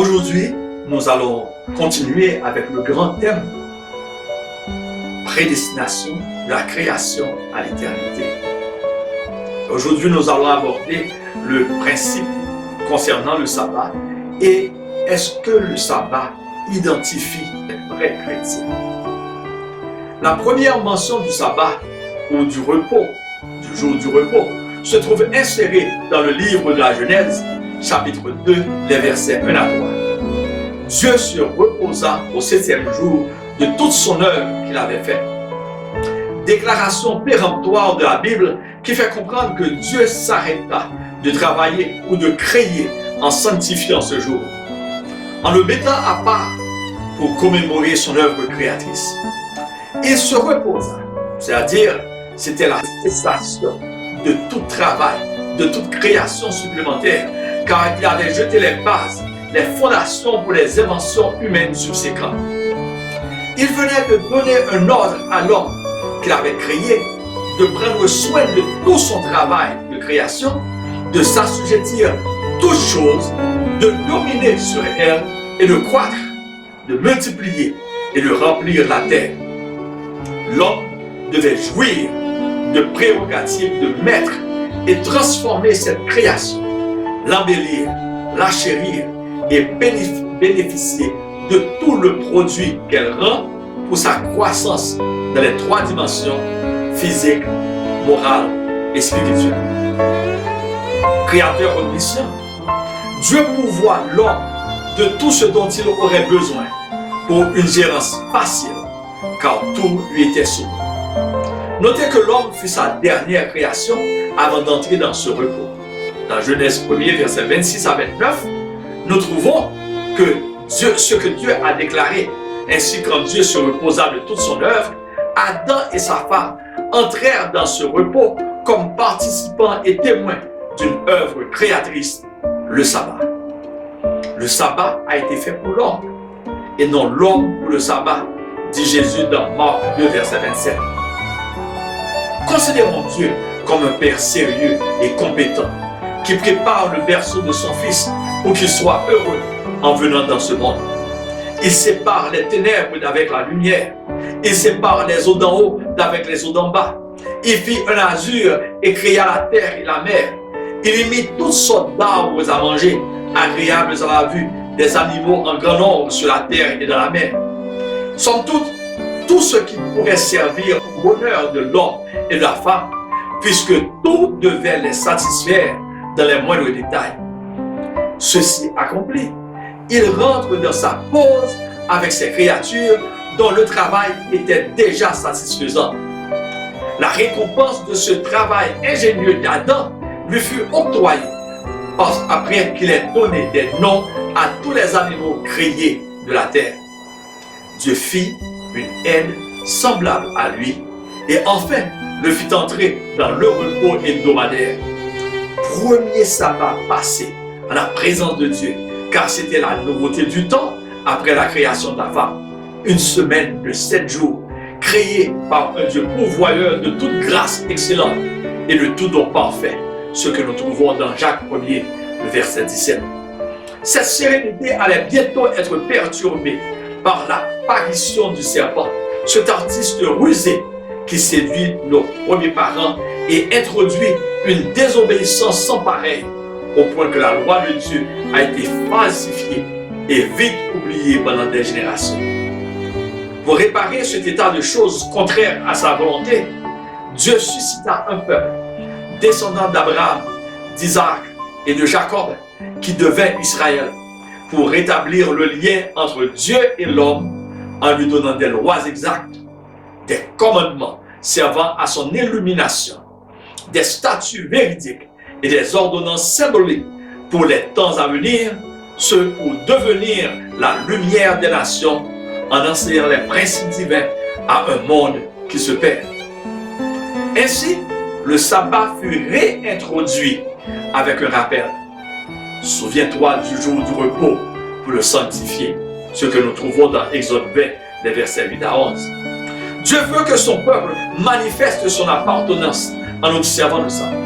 Aujourd'hui, nous allons continuer avec le grand thème prédestination de la création à l'éternité. Aujourd'hui, nous allons aborder le principe concernant le sabbat et est-ce que le sabbat identifie les vrais chrétiens? La première mention du sabbat ou du repos, du jour du repos, se trouve insérée dans le livre de la Genèse, chapitre 2, les versets 1 à 3. Dieu se reposa au 7e jour de toute son œuvre qu'il avait faite. Déclaration péremptoire de la Bible qui fait comprendre que Dieu s'arrêta de travailler ou de créer en sanctifiant ce jour, en le mettant à part pour commémorer son œuvre créatrice. Il se reposa, c'est-à-dire c'était la cessation de tout travail, de toute création supplémentaire, car il avait jeté les bases, les fondations pour les inventions humaines subséquentes. Il venait de donner un ordre à l'homme qu'il avait créé, de prendre soin de tout son travail de création, de s'assujettir toutes choses, de dominer sur elle et de croître, de multiplier et de remplir la terre. L'homme devait jouir de prérogatives de maître et transformer cette création, l'embellir, la chérir et bénéficier de tout le produit qu'elle rend pour sa croissance dans les 3 dimensions physique, morale et spirituelle. Créateur omniscient, Dieu pourvoit l'homme de tout ce dont il aurait besoin pour une gérance facile, car tout lui était soumis. Notez que l'homme fut sa dernière création avant d'entrer dans ce repos. Dans Genèse 1er, versets 26 à 29, nous trouvons que ce que Dieu a déclaré, ainsi quand Dieu se reposa de toute son œuvre, Adam et sa femme entrèrent dans ce repos comme participants et témoins d'une œuvre créatrice, le sabbat. Le sabbat a été fait pour l'homme et non l'homme pour le sabbat, dit Jésus dans Marc 2, verset 27. Considérons Dieu comme un Père sérieux et compétent qui prépare le berceau de son Fils pour qu'il soit heureux en venant dans ce monde. Il sépare les ténèbres d'avec la lumière. Il sépare les eaux d'en haut d'avec les eaux d'en bas. Il fit un azur et créa la terre et la mer. Il y mit toutes sortes d'arbres à manger, agréables à la vue, des animaux en grand nombre sur la terre et dans la mer. Somme toute, tout ce qui pourrait servir au bonheur de l'homme et de la femme, puisque tout devait les satisfaire dans les moindres détails. Ceci accompli, il rentre dans sa pause avec ses créatures dont le travail était déjà satisfaisant. La récompense de ce travail ingénieux d'Adam lui fut octroyée après qu'il ait donné des noms à tous les animaux créés de la terre. Dieu fit une haine semblable à lui et enfin le fit entrer dans le repos hebdomadaire. Premier sabbat passé en la présence de Dieu, car c'était la nouveauté du temps après la création de la femme. Une semaine de 7 jours, créée par un Dieu pourvoyeur de toute grâce excellente et de tout don parfait, ce que nous trouvons dans Jacques 1er, le verset 17. Cette sérénité allait bientôt être perturbée par l'apparition du serpent, cet artiste rusé qui séduit nos premiers parents et introduit une désobéissance sans pareille, au point que la loi de Dieu a été falsifiée et vite oubliée pendant des générations. Pour réparer cet état de choses contraire à sa volonté, Dieu suscita un peuple, descendant d'Abraham, d'Isaac et de Jacob, qui devint Israël, pour rétablir le lien entre Dieu et l'homme en lui donnant des lois exactes, des commandements servant à son illumination, des statuts véridiques et des ordonnances symboliques pour les temps à venir, ce pour devenir la lumière des nations en enseignant les principes divins à un monde qui se perd. Ainsi, le sabbat fut réintroduit avec un rappel. Souviens-toi du jour du repos pour le sanctifier, ce que nous trouvons dans Exode 20, les versets 8 à 11. Dieu veut que son peuple manifeste son appartenance en observant le sabbat.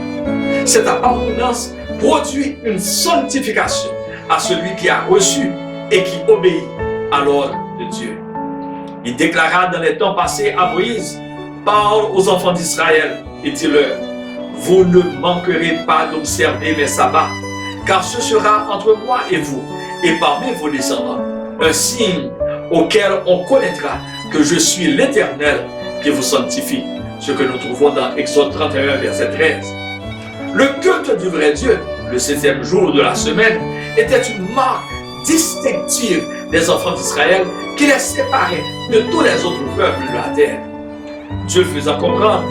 Cette appartenance produit une sanctification à celui qui a reçu et qui obéit à l'ordre de Dieu. Il déclara dans les temps passés à Moïse, parle aux enfants d'Israël et dis-leur, vous ne manquerez pas d'observer mes sabbats, car ce sera entre moi et vous, et parmi vos descendants, un signe auquel on connaîtra que je suis l'Éternel qui vous sanctifie. Ce que nous trouvons dans Exode 31, verset 13. Le culte du vrai Dieu, le 7e jour de la semaine, était une marque distinctive des enfants d'Israël qui les séparait de tous les autres peuples de la terre. Dieu faisait comprendre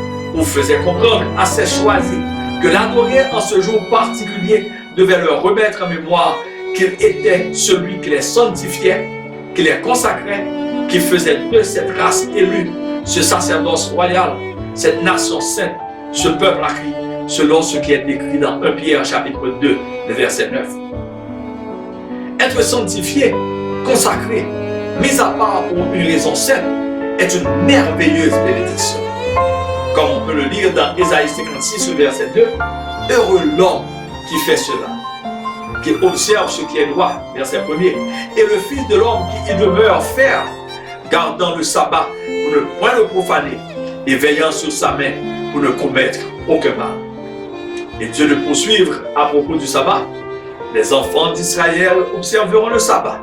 à ses choisis que l'adorer en ce jour particulier devait leur remettre en mémoire qu'il était celui qui les sanctifiait, qui les consacrait, qui faisait de cette race élue, ce sacerdoce royal, cette nation sainte, ce peuple acquis, selon ce qui est écrit dans 1 Pierre chapitre 2, le verset 9. Être sanctifié, consacré, mis à part pour une raison sainte, est une merveilleuse bénédiction. Comme on peut le lire dans Ésaïe 56, verset 2, heureux l'homme qui fait cela, qui observe ce qui est droit, verset 1er, et le Fils de l'homme qui y demeure ferme, gardant le sabbat pour ne point le profaner, et veillant sur sa main pour ne commettre aucun mal. Et Dieu de poursuivre à propos du sabbat, les enfants d'Israël observeront le sabbat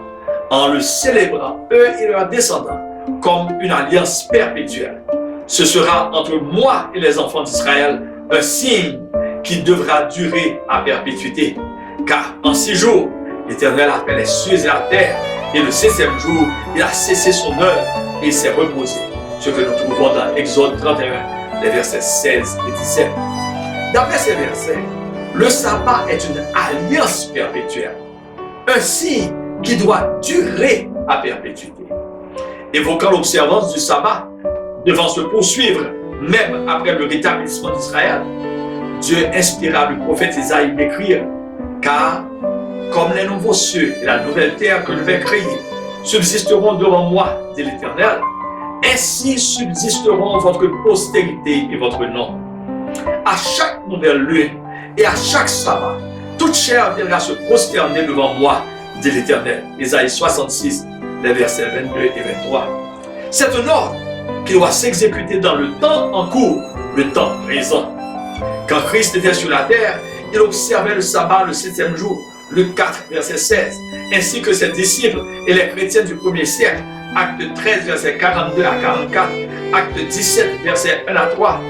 en le célébrant, eux et leurs descendants, comme une alliance perpétuelle. Ce sera entre moi et les enfants d'Israël un signe qui devra durer à perpétuité. Car en 6 jours, l'Éternel a fait les cieux et la terre, et le 6e jour, il a cessé son œuvre et il s'est reposé. Ce que nous trouvons dans Exode 31, les versets 16 et 17. D'après ces versets, le sabbat est une alliance perpétuelle, un signe qui doit durer à perpétuité. Évoquant l'observance du sabbat, devant se poursuivre même après le rétablissement d'Israël, Dieu inspira le prophète Isaïe d'écrire, car comme les nouveaux cieux et la nouvelle terre que je vais créer subsisteront devant moi, dit l'Éternel, ainsi subsisteront votre postérité et votre nom. À chaque nouvelle lune et à chaque sabbat, toute chair viendra se prosterner devant moi, dit l'Éternel. Ésaïe 66, les versets 22 et 23. C'est un ordre qui doit s'exécuter dans le temps en cours, le temps présent. Quand Christ était sur la terre, il observait le sabbat le 7e jour, Luc 4, verset 16, ainsi que ses disciples et les chrétiens du 1er siècle, Acte 13, verset 42 à 44, Acte 17, verset 1 à 3,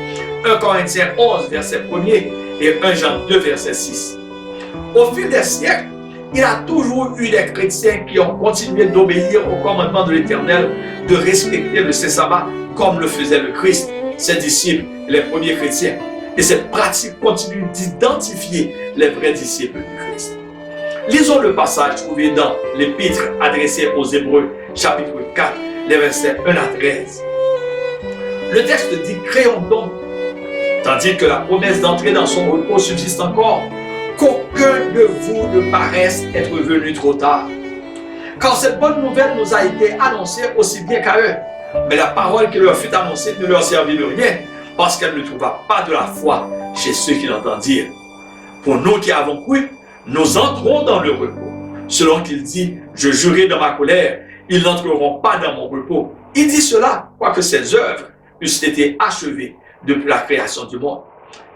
1 Corinthiens 11, verset 1er et 1 Jean 2, verset 6. Au fil des siècles, il y a toujours eu des chrétiens qui ont continué d'obéir au commandement de l'Éternel de respecter le sabbat comme le faisait le Christ, ses disciples et les premiers chrétiens. Et cette pratique continue d'identifier les vrais disciples du Christ. Lisons le passage trouvé dans l'épître adressée aux Hébreux, chapitre 4, les versets 1 à 13. Le texte dit « Créons donc, tandis que la promesse d'entrer dans son repos subsiste encore, qu'aucun de vous ne paraisse être venu trop tard. Car cette bonne nouvelle nous a été annoncée aussi bien qu'à eux. Mais la parole qui leur fut annoncée ne leur servit de rien, parce qu'elle ne trouva pas de la foi chez ceux qui l'entendirent. Pour nous qui avons cru, nous entrons dans le repos. Selon qu'il dit, je jurai dans ma colère, ils n'entreront pas dans mon repos. Il dit cela, quoique ses œuvres eussent été achevées depuis la création du monde.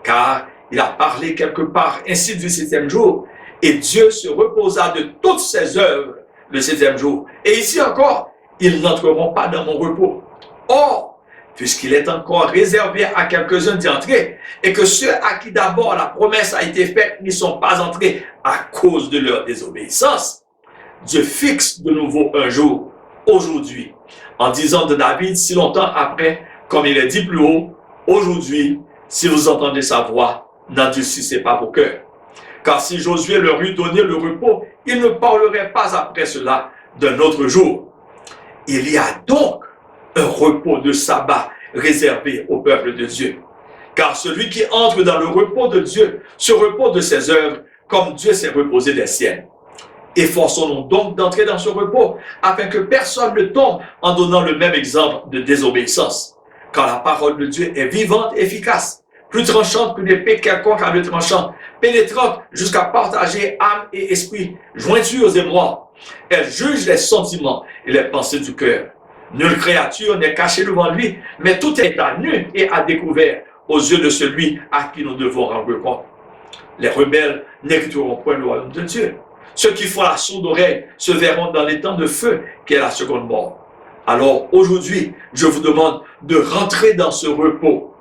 Car il a parlé quelque part ainsi du 7e jour, et Dieu se reposa de toutes ses œuvres le 7e jour. Et ici encore, ils n'entreront pas dans mon repos. Or, puisqu'il est encore réservé à quelques-uns d'y entrer, et que ceux à qui d'abord la promesse a été faite n'y sont pas entrés à cause de leur désobéissance, Dieu fixe de nouveau un jour, aujourd'hui, en disant de David si longtemps après, comme il est dit plus haut, aujourd'hui, si vous entendez sa voix, n'endurcissez pas vos cœurs. Car si Josué leur eût donné le repos, il ne parlerait pas après cela d'un autre jour. Il y a donc un repos de sabbat réservé au peuple de Dieu. Car celui qui entre dans le repos de Dieu se repose de ses œuvres, comme Dieu s'est reposé des siennes. Efforçons-nous donc d'entrer dans ce repos, afin que personne ne tombe en donnant le même exemple de désobéissance. Car la parole de Dieu est vivante et efficace, plus tranchante que l'épée quelconque à deux tranchants, pénétrante jusqu'à partager âme et esprit, jointures et moelle, Elle juge les sentiments et les pensées du cœur. Nulle créature n'est cachée devant lui, mais tout est à nu et à découvert aux yeux de celui à qui nous devons rendre compte. Les rebelles n'hériteront point le royaume de Dieu. Ceux qui font la sourde oreille se verront dans les temps de feu, qui est la seconde mort. Alors aujourd'hui, je vous demande de rentrer dans ce repos.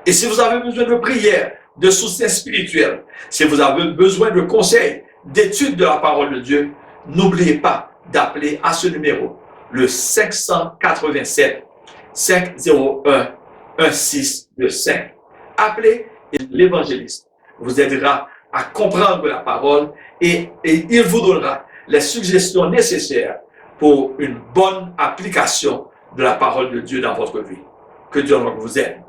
Et si vous avez besoin de prière, de soutien spirituel, si vous avez besoin de conseils, d'études de la parole de Dieu, n'oubliez pas d'appeler à ce numéro, le 587 501 1625. Appelez et l'évangéliste vous aidera à comprendre la parole et il vous donnera les suggestions nécessaires pour une bonne application de la parole de Dieu dans votre vie. Que Dieu vous aide.